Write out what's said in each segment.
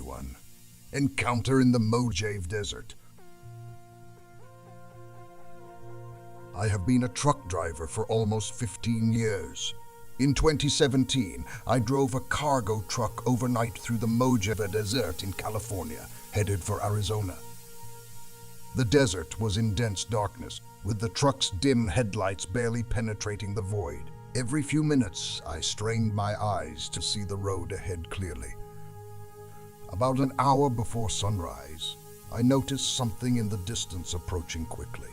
one. Encounter in the Mojave Desert. I have been a truck driver for almost 15 years. In 2017, I drove a cargo truck overnight through the Mojave Desert in California, headed for Arizona. The desert was in dense darkness, with the truck's dim headlights barely penetrating the void. Every few minutes, I strained my eyes to see the road ahead clearly. About an hour before sunrise, I noticed something in the distance approaching quickly.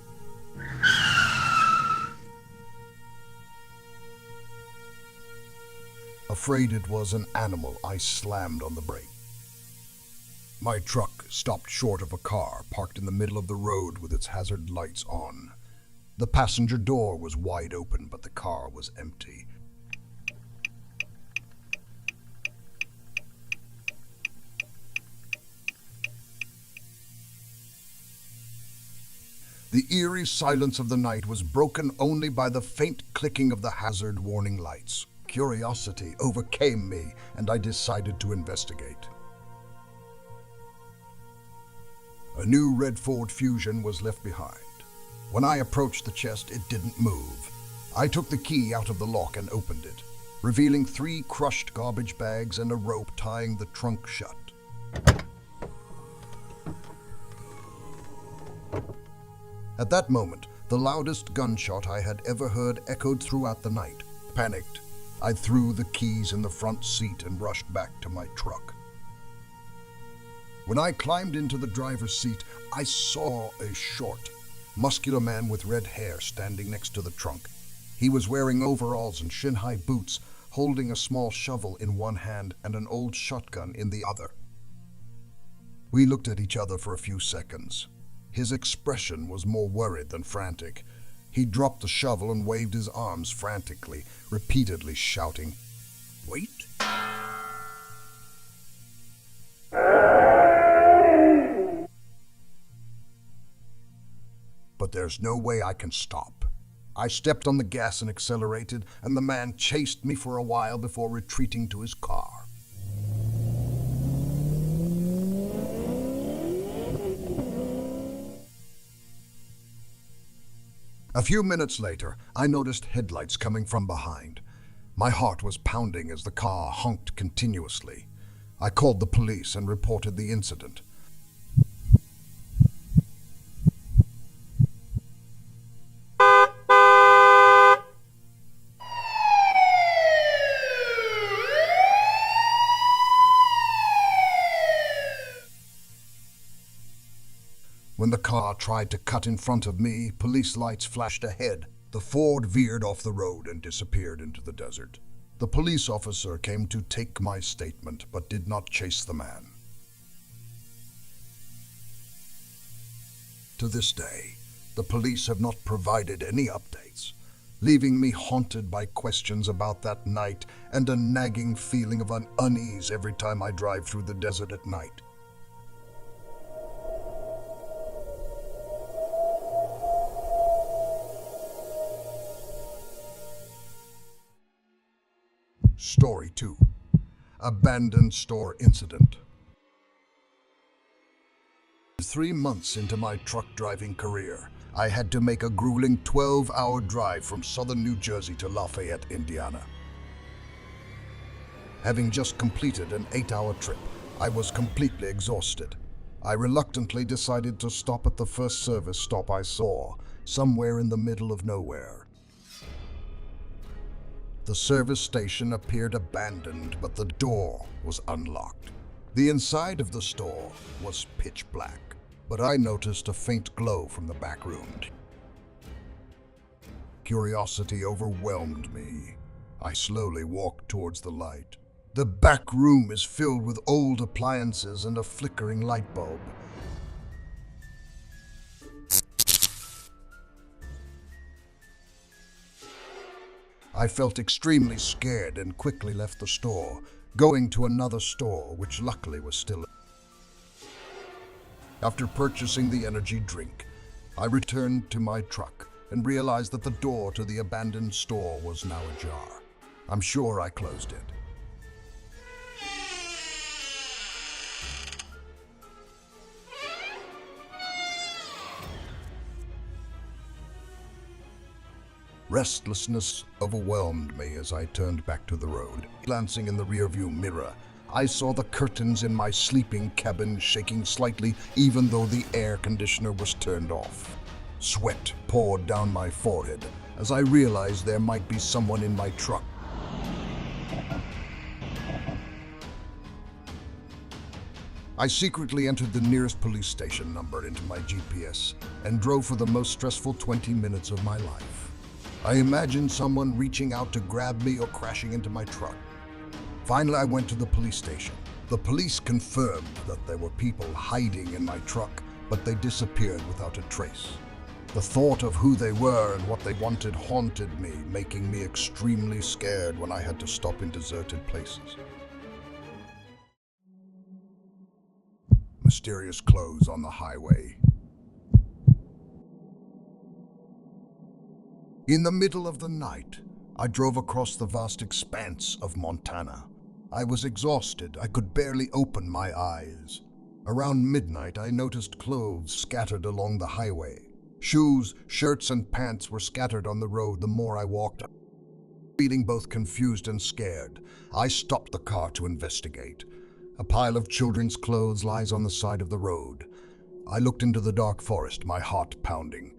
Afraid it was an animal, I slammed on the brake. My truck stopped short of a car parked in the middle of the road with its hazard lights on. The passenger door was wide open, but the car was empty. The eerie silence of the night was broken only by the faint clicking of the hazard warning lights. Curiosity overcame me, and I decided to investigate. A new red Ford Fusion was left behind. When I approached the chest, it didn't move. I took the key out of the lock and opened it, revealing 3 crushed garbage bags and a rope tying the trunk shut. At that moment, the loudest gunshot I had ever heard echoed throughout the night. Panicked, I threw the keys in the front seat and rushed back to my truck. When I climbed into the driver's seat, I saw a short, muscular man with red hair standing next to the trunk. He was wearing overalls and shin-high boots, holding a small shovel in one hand and an old shotgun in the other. We looked at each other for a few seconds. His expression was more worried than frantic. He dropped the shovel and waved his arms frantically, repeatedly shouting, "Wait!" But there's no way I can stop. I stepped on the gas and accelerated, and the man chased me for a while before retreating to his car. A few minutes later, I noticed headlights coming from behind. My heart was pounding as the car honked continuously. I called the police and reported the incident. When the car tried to cut in front of me, police lights flashed ahead. The Ford veered off the road and disappeared into the desert. The police officer came to take my statement, but did not chase the man. To this day, the police have not provided any updates, leaving me haunted by questions about that night and a nagging feeling of unease every time I drive through the desert at night. Story 2. Abandoned Store Incident. 3 months into my truck driving career, I had to make a grueling 12-hour drive from southern New Jersey to Lafayette, Indiana. Having just completed an 8-hour trip, I was completely exhausted. I reluctantly decided to stop at the first service stop I saw, somewhere in the middle of nowhere. The service station appeared abandoned, but the door was unlocked. The inside of the store was pitch black, but I noticed a faint glow from the back room. Curiosity overwhelmed me. I slowly walked towards the light. The back room is filled with old appliances and a flickering light bulb. I felt extremely scared and quickly left the store, going to another store, which luckily was still. After purchasing the energy drink, I returned to my truck and realized that the door to the abandoned store was now ajar. I'm sure I closed it. Restlessness overwhelmed me as I turned back to the road. Glancing in the rearview mirror, I saw the curtains in my sleeping cabin shaking slightly even though the air conditioner was turned off. Sweat poured down my forehead as I realized there might be someone in my truck. I secretly entered the nearest police station number into my GPS and drove for the most stressful 20 minutes of my life. I imagined someone reaching out to grab me or crashing into my truck. Finally, I went to the police station. The police confirmed that there were people hiding in my truck, but they disappeared without a trace. The thought of who they were and what they wanted haunted me, making me extremely scared when I had to stop in deserted places. Mysterious clothes on the highway. In the middle of the night, I drove across the vast expanse of Montana. I was exhausted. I could barely open my eyes. Around midnight, I noticed clothes scattered along the highway. Shoes, shirts, and pants were scattered on the road the more I walked. Feeling both confused and scared, I stopped the car to investigate. A pile of children's clothes lies on the side of the road. I looked into the dark forest, my heart pounding.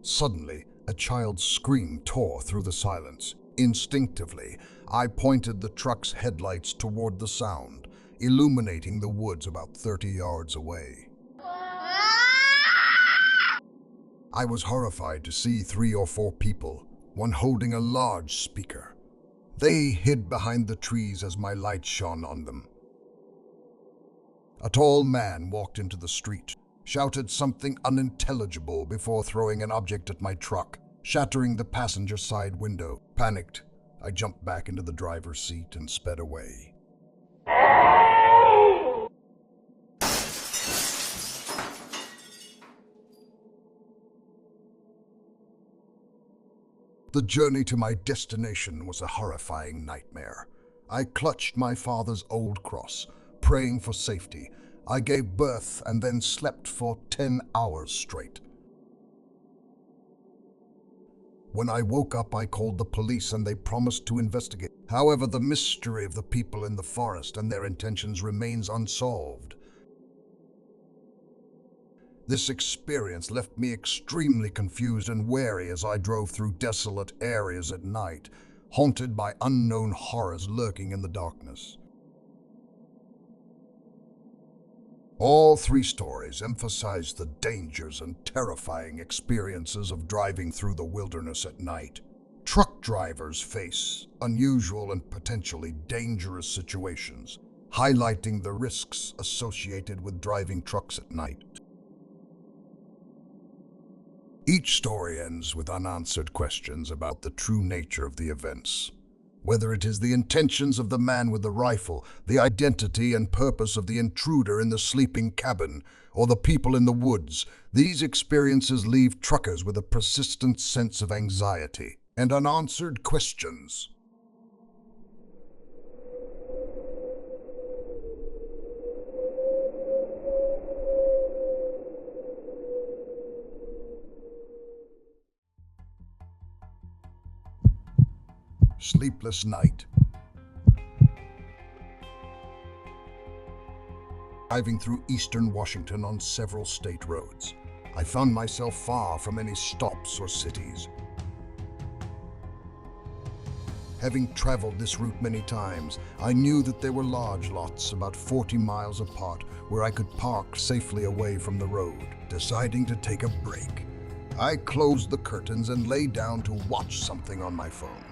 Suddenly, a child's scream tore through the silence. Instinctively, I pointed the truck's headlights toward the sound, illuminating the woods about 30 yards away. I was horrified to see 3 or 4 people, one holding a large speaker. They hid behind the trees as my light shone on them. A tall man walked into the street, shouted something unintelligible before throwing an object at my truck, shattering the passenger side window. Panicked, I jumped back into the driver's seat and sped away. The journey to my destination was a horrifying nightmare. I clutched my father's old cross, praying for safety. I gave birth and then slept for 10 hours straight. When I woke up, I called the police and they promised to investigate. However, the mystery of the people in the forest and their intentions remains unsolved. This experience left me extremely confused and wary as I drove through desolate areas at night, haunted by unknown horrors lurking in the darkness. All 3 stories emphasize the dangers and terrifying experiences of driving through the wilderness at night. Truck drivers face unusual and potentially dangerous situations, highlighting the risks associated with driving trucks at night. Each story ends with unanswered questions about the true nature of the events. Whether it is the intentions of the man with the rifle, the identity and purpose of the intruder in the sleeping cabin, or the people in the woods, these experiences leave truckers with a persistent sense of anxiety and unanswered questions. Sleepless night. Driving through eastern Washington on several state roads, I found myself far from any stops or cities. Having traveled this route many times, I knew that there were large lots about 40 miles apart where I could park safely away from the road. Deciding to take a break, I closed the curtains and lay down to watch something on my phone.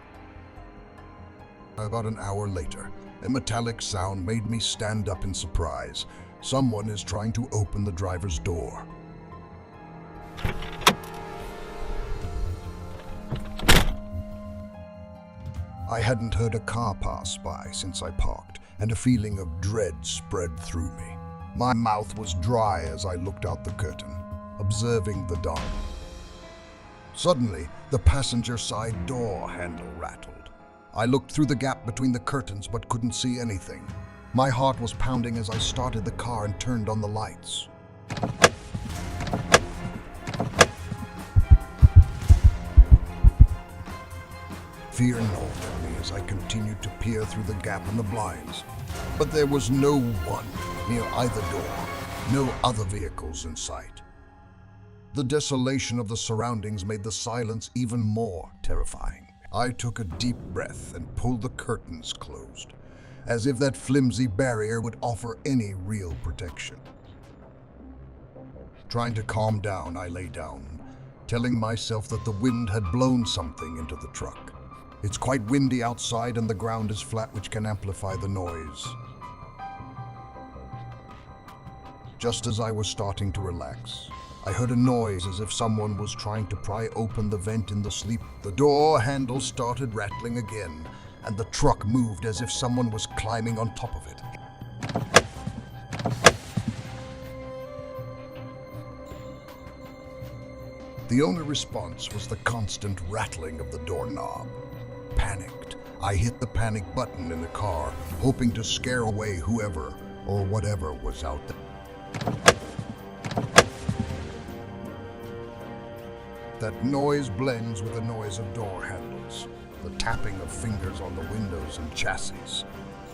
About an hour later, a metallic sound made me stand up in surprise. Someone is trying to open the driver's door. I hadn't heard a car pass by since I parked, and a feeling of dread spread through me. My mouth was dry as I looked out the curtain, observing the dawn. Suddenly, the passenger side door handle rattled. I looked through the gap between the curtains but couldn't see anything. My heart was pounding as I started the car and turned on the lights. Fear gnawed at me as I continued to peer through the gap in the blinds. But there was no one near either door, no other vehicles in sight. The desolation of the surroundings made the silence even more terrifying. I took a deep breath and pulled the curtains closed, as if that flimsy barrier would offer any real protection. Trying to calm down, I lay down, telling myself that the wind had blown something into the truck. It's quite windy outside and the ground is flat, which can amplify the noise. Just as I was starting to relax, I heard a noise as if someone was trying to pry open the vent in the sleep. The door handle started rattling again, and the truck moved as if someone was climbing on top of it. The only response was the constant rattling of the doorknob. Panicked, I hit the panic button in the car, hoping to scare away whoever or whatever was out there. That noise blends with the noise of door handles, the tapping of fingers on the windows and chassis,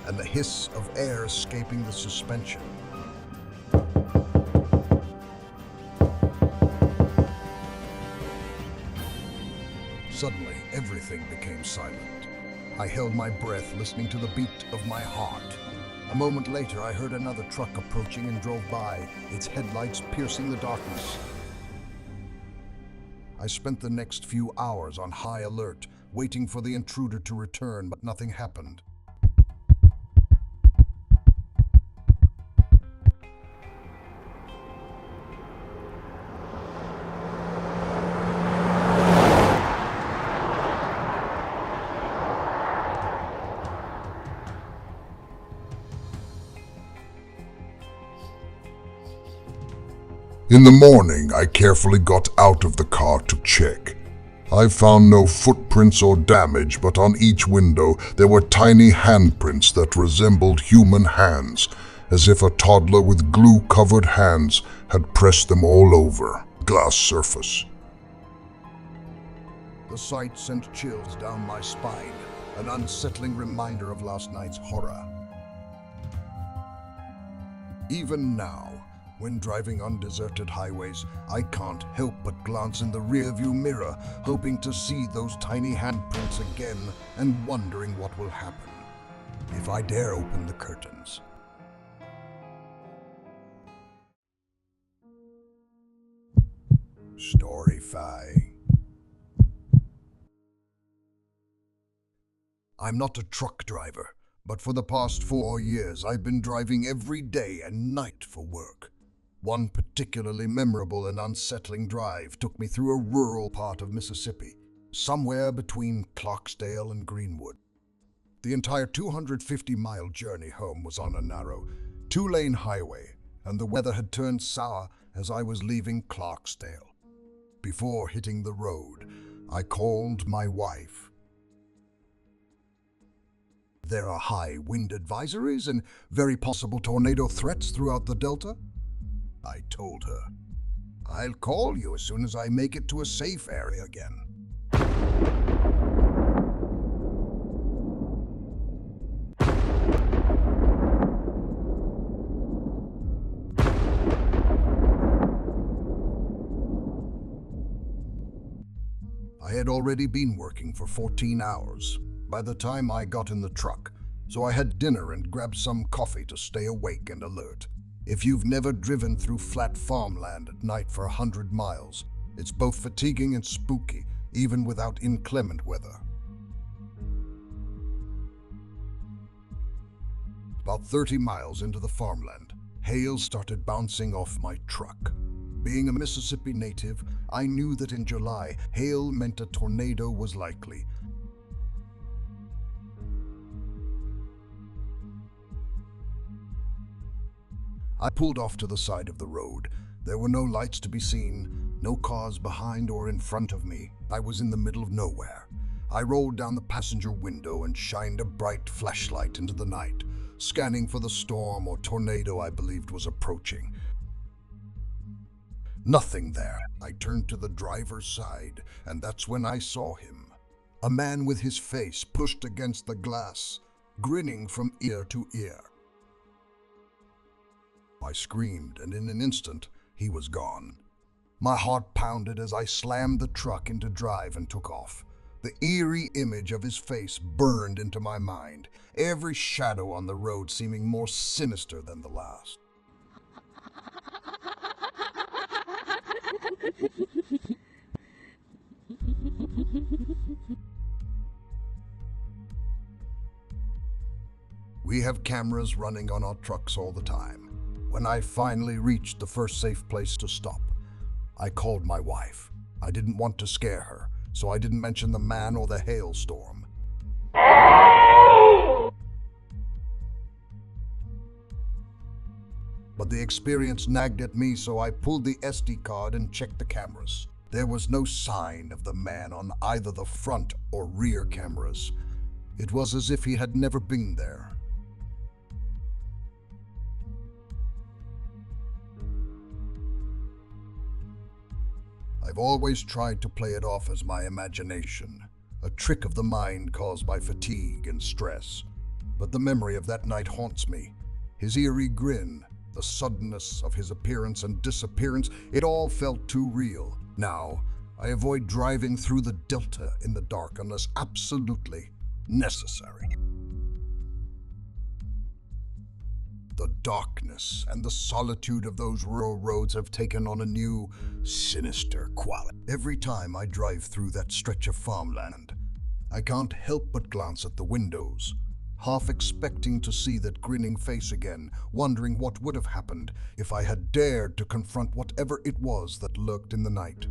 and the hiss of air escaping the suspension. Suddenly, everything became silent. I held my breath, listening to the beat of my heart. A moment later, I heard another truck approaching and drove by, its headlights piercing the darkness. I spent the next few hours on high alert, waiting for the intruder to return, but nothing happened. In the morning, I carefully got out of the car to check. I found no footprints or damage, but on each window there were tiny handprints that resembled human hands, as if a toddler with glue-covered hands had pressed them all over the glass surface. The sight sent chills down my spine, an unsettling reminder of last night's horror. Even now, when driving on deserted highways, I can't help but glance in the rearview mirror, hoping to see those tiny handprints again and wondering what will happen if I dare open the curtains. Story 5. I'm not a truck driver, but for the past 4 years I've been driving every day and night for work. One particularly memorable and unsettling drive took me through a rural part of Mississippi, somewhere between Clarksdale and Greenwood. The entire 250-mile journey home was on a narrow, 2-lane highway, and the weather had turned sour as I was leaving Clarksdale. Before hitting the road, I called my wife. There are high wind advisories and very possible tornado threats throughout the Delta, I told her. I'll call you as soon as I make it to a safe area again. I had already been working for 14 hours by the time I got in the truck, so I had dinner and grabbed some coffee to stay awake and alert. If you've never driven through flat farmland at night for 100 miles, it's both fatiguing and spooky, even without inclement weather. About 30 miles into the farmland, hail started bouncing off my truck. Being a Mississippi native, I knew that in July, hail meant a tornado was likely. I pulled off to the side of the road. There were no lights to be seen, no cars behind or in front of me. I was in the middle of nowhere. I rolled down the passenger window and shined a bright flashlight into the night, scanning for the storm or tornado I believed was approaching. Nothing there. I turned to the driver's side, and that's when I saw him. A man with his face pushed against the glass, grinning from ear to ear. I screamed, and in an instant, he was gone. My heart pounded as I slammed the truck into drive and took off. The eerie image of his face burned into my mind, every shadow on the road seeming more sinister than the last. We have cameras running on our trucks all the time. When I finally reached the first safe place to stop, I called my wife. I didn't want to scare her, so I didn't mention the man or the hailstorm. But the experience nagged at me, so I pulled the SD card and checked the cameras. There was no sign of the man on either the front or rear cameras. It was as if he had never been there. I've always tried to play it off as my imagination, a trick of the mind caused by fatigue and stress. But the memory of that night haunts me. His eerie grin, the suddenness of his appearance and disappearance, it all felt too real. Now, I avoid driving through the Delta in the dark unless absolutely necessary. The darkness and the solitude of those rural roads have taken on a new, sinister quality. Every time I drive through that stretch of farmland, I can't help but glance at the windows, half expecting to see that grinning face again, wondering what would have happened if I had dared to confront whatever it was that lurked in the night.